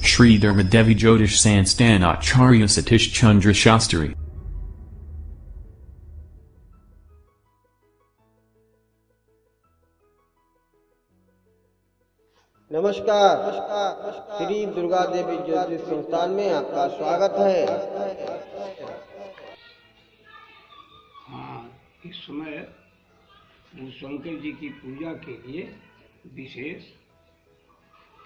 Shri Dharmadevi Jyotish Sanstan Acharya Satish Chandra Shastri. नमस्कार, श्री दुर्गा देवी ज्योतिष संस्थान में आपका स्वागत है। हाँ, इस समय शंकर जी की पूजा के लिए विशेष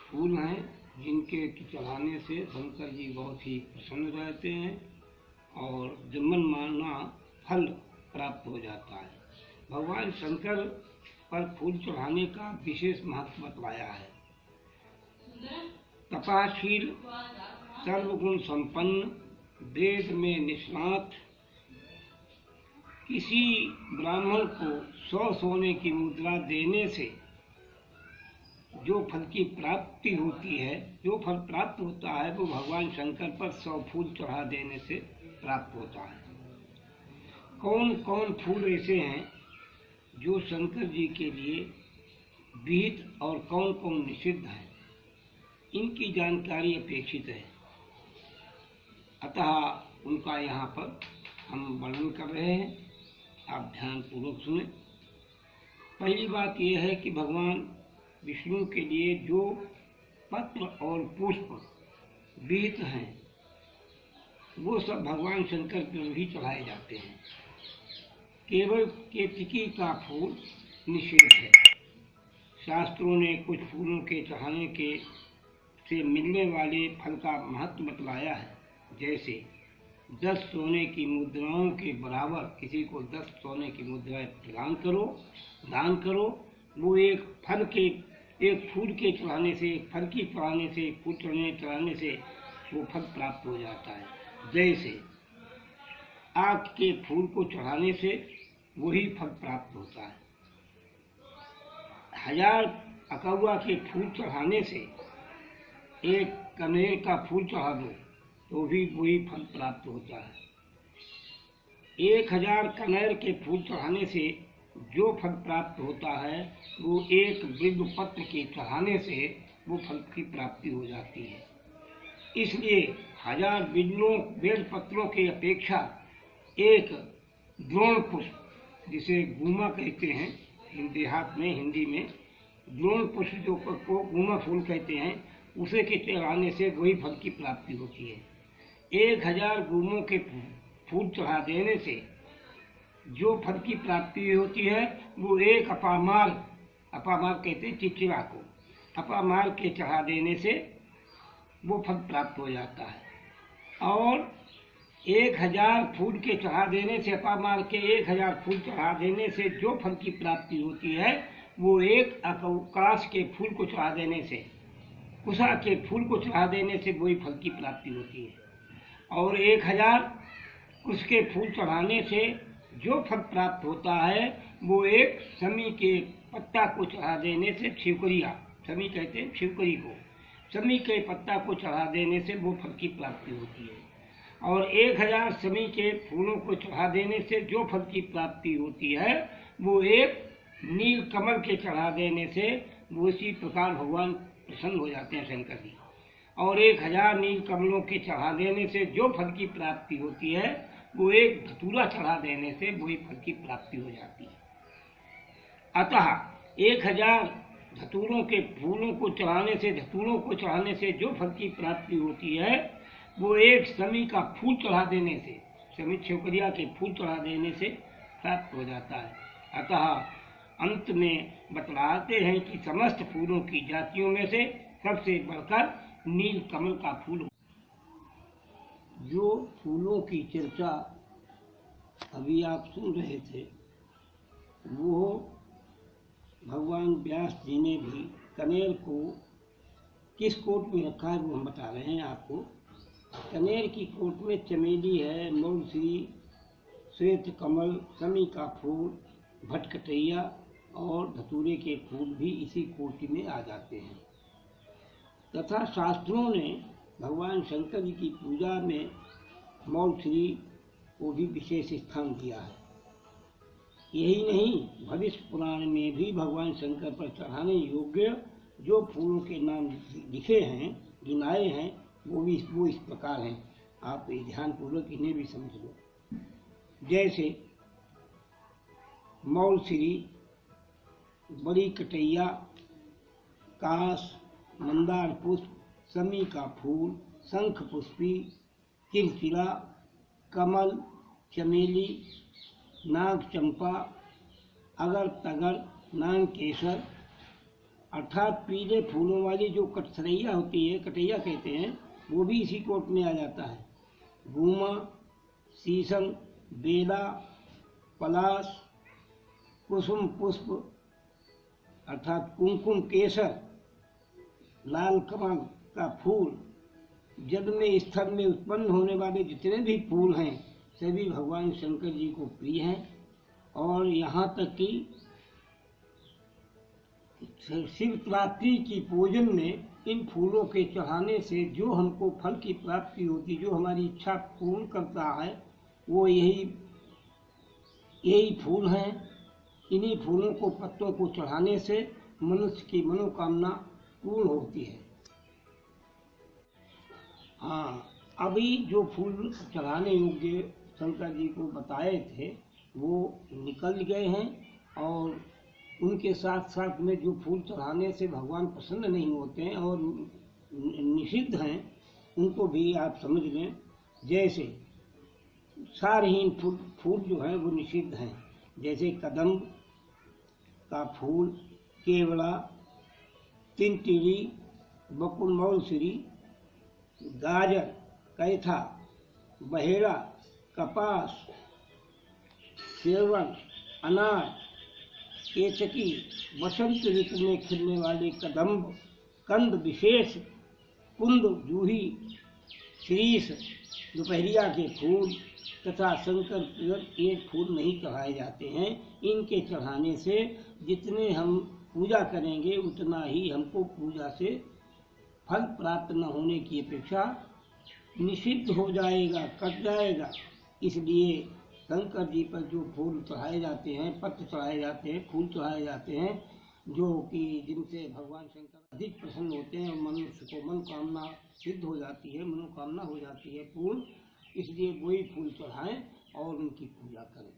फूल हैं जिनके चढ़ाने से शंकर जी बहुत ही प्रसन्न रहते हैं और जन्मन माना फल प्राप्त हो जाता है। भगवान शंकर पर फूल चढ़ाने का विशेष महत्व बतलाया है। तपशील, सर्वगुण संपन्न, वेद में निष्णात, किसी ब्राह्मण को 100 सोने की मुद्रा देने से जो फल की प्राप्ति होती है, जो फल प्राप्त होता है वो भगवान शंकर पर 100 फूल चढ़ा देने से प्राप्त होता है। कौन कौन फूल ऐसे हैं जो शंकर जी के लिए विहित और कौन कौन निषिद्ध है, इनकी जानकारी अपेक्षित है। अतः उनका यहाँ पर हम वर्णन कर रहे हैं, आप ध्यान पूर्वक सुने। पहली बात यह है कि भगवान विष्णु के लिए जो पत्र और पुष्प विहित हैं वो सब भगवान शंकर पर भी चढ़ाए जाते हैं। केवल केतकी का फूल निषेध है। शास्त्रों ने कुछ फूलों के चढ़ाने के से मिलने वाले फल का महत्व बतलाया है। जैसे 10 सोने की मुद्राओं के बराबर किसी को 10 सोने की मुद्राएं दान करो, वो एक फूल के चढ़ाने से, एक फल की चढ़ाने से, एक फूल चढ़ाने से वो फल प्राप्त हो जाता है। जैसे आक के फूल को चढ़ाने से वही फल प्राप्त होता है। 1000 अकौआ के फूल चढ़ाने से एक कनेर का फूल चढ़ा दो तो भी वही फल प्राप्त होता है। 1000 कनेर के फूल चढ़ाने से जो फल प्राप्त होता है वो एक बिल्व पत्र के चढ़ाने से वो फल की प्राप्ति हो जाती है। इसलिए 1000 बेल पत्रों की अपेक्षा एक द्रोण पुष्प, जिसे गुमा कहते हैं देहात में, हिंदी में द्रोण पुष्प जो को गुमा फूल कहते हैं, उसे के चढ़ाने से वही फल की प्राप्ति होती है। 1000 गुमों के फूल चढ़ा देने से जो फल की प्राप्ति होती है वो एक अपामार कहते हैं चिचिड़ा को, अपामार के चढ़ा देने से वो फल प्राप्त हो जाता है। और 1000 फूल के चढ़ा देने से, अपामार के 1000 फूल चढ़ा देने से जो फल की प्राप्ति होती है वो एक अकाश के फूल को चढ़ा देने से, कुशा के फूल को चढ़ा देने से वही फल की प्राप्ति होती है। और 1000 कुश के फूल चढ़ाने से जो फल प्राप्त होता है वो एक समी के पत्ता को चढ़ा देने से, छिवकरिया, समी कहते हैं छिवकरी को, समी के पत्ता को चढ़ा देने से वो फल की प्राप्ति होती है। और 1000 समी के फूलों को चढ़ा देने से जो फल की प्राप्ति होती है वो एक नील कमल के चढ़ा देने से वो इसी प्रकार भगवान प्रसन्न हो जाते हैं शंकर जी। और 1000 नील कमलों के चढ़ा देने से जो फल की प्राप्ति होती है वो एक धतूरा चढ़ा देने से वही फल की प्राप्ति हो जाती है। अतः 1000 धतूरों के फूलों को चढ़ाने से, धतूरों को चढ़ाने से जो फल की प्राप्ति होती है वो एक समी का फूल चढ़ा देने से, समी छिवकरिया के फूल चढ़ा देने से प्राप्त हो जाता है। अतः अंत में बतलाते हैं कि समस्त फूलों की जातियों में से सबसे बढ़कर नील कमल का फूल। जो फूलों की चर्चा अभी आप सुन रहे थे वो भगवान व्यास जी ने भी कनेर को किस कोट में रखा है वो हम बता रहे हैं आपको। कनेर की कोट में चमेली है, मौलसी, श्वेत कमल, समी का फूल, भटकटैया और धतूरे के फूल भी इसी कोटि में आ जाते हैं। तथा शास्त्रों ने भगवान शंकर जी की पूजा में मौलश्री को भी विशेष स्थान दिया है। यही नहीं, भविष्य पुराण में भी भगवान शंकर पर चढ़ाने योग्य जो फूलों के नाम लिखे हैं गिनाए हैं वो इस प्रकार हैं। आप ध्यानपूर्वक इन्हें भी समझ लो। जैसे मौलश्री, बड़ी कटैया, काश, मंदार पुष्प, समी का फूल, शंख पुष्पी, चिरचिरा, कमल, चमेली, नाग चंपा, अगर तगर, नाग केसर, अर्थात पीले फूलों वाली जो कटसरैया होती है, कटैया कहते हैं, वो भी इसी कोट में आ जाता है। गुमा, शीशम, बेला, पलाश, कुसुम पुष्प अर्थात कुमकुम केसर, लाल कमल का फूल, जल में स्थल में उत्पन्न होने वाले जितने भी फूल हैं सभी भगवान शंकर जी को प्रिय हैं। और यहाँ तक कि शिव प्राप्ति की पूजन में इन फूलों के चढ़ाने से जो हमको फल की प्राप्ति होती, जो हमारी इच्छा पूर्ण करता है, वो यही फूल हैं। इन्हीं फूलों को, पत्तों को चढ़ाने से मनुष्य की मनोकामना पूर्ण होती है। हाँ, अभी जो फूल चढ़ाने योग्य शंकर जी को बताए थे वो निकल गए हैं, और उनके साथ साथ में जो फूल चढ़ाने से भगवान प्रसन्न नहीं होते हैं और निषिद्ध हैं, उनको भी आप समझ लें। जैसे सारहीन फूल जो है वो निषिद्ध हैं। जैसे कदम्ब का फूल, केवड़ा, तिनतिरी, बकुल मौलश्री, गाजर, कैथा, बहेड़ा, कपास, सेवन, अनार, केचकी, बसंत ऋतु में खिलने वाले कदम्ब, कंद विशेष, कुंद, जूही, शीरीष, दोपहरिया के फूल तथा शंकर प्रदत्त एक फूल नहीं चढ़ाए जाते हैं। इनके चढ़ाने से जितने हम पूजा करेंगे उतना ही हमको पूजा से फल प्राप्त न होने की अपेक्षा निषिद्ध हो जाएगा, कट जाएगा। इसलिए शंकर जी पर जो फूल चढ़ाए जाते हैं, पत्र चढ़ाए जाते हैं, फूल चढ़ाए जाते हैं, जो कि जिनसे भगवान शंकर अधिक प्रसन्न होते हैं और मनुष्य को मनोकामना सिद्ध हो जाती है, मनोकामना हो जाती है पूर्ण, इसलिए वही फूल चढ़ाएं और उनकी पूजा करें।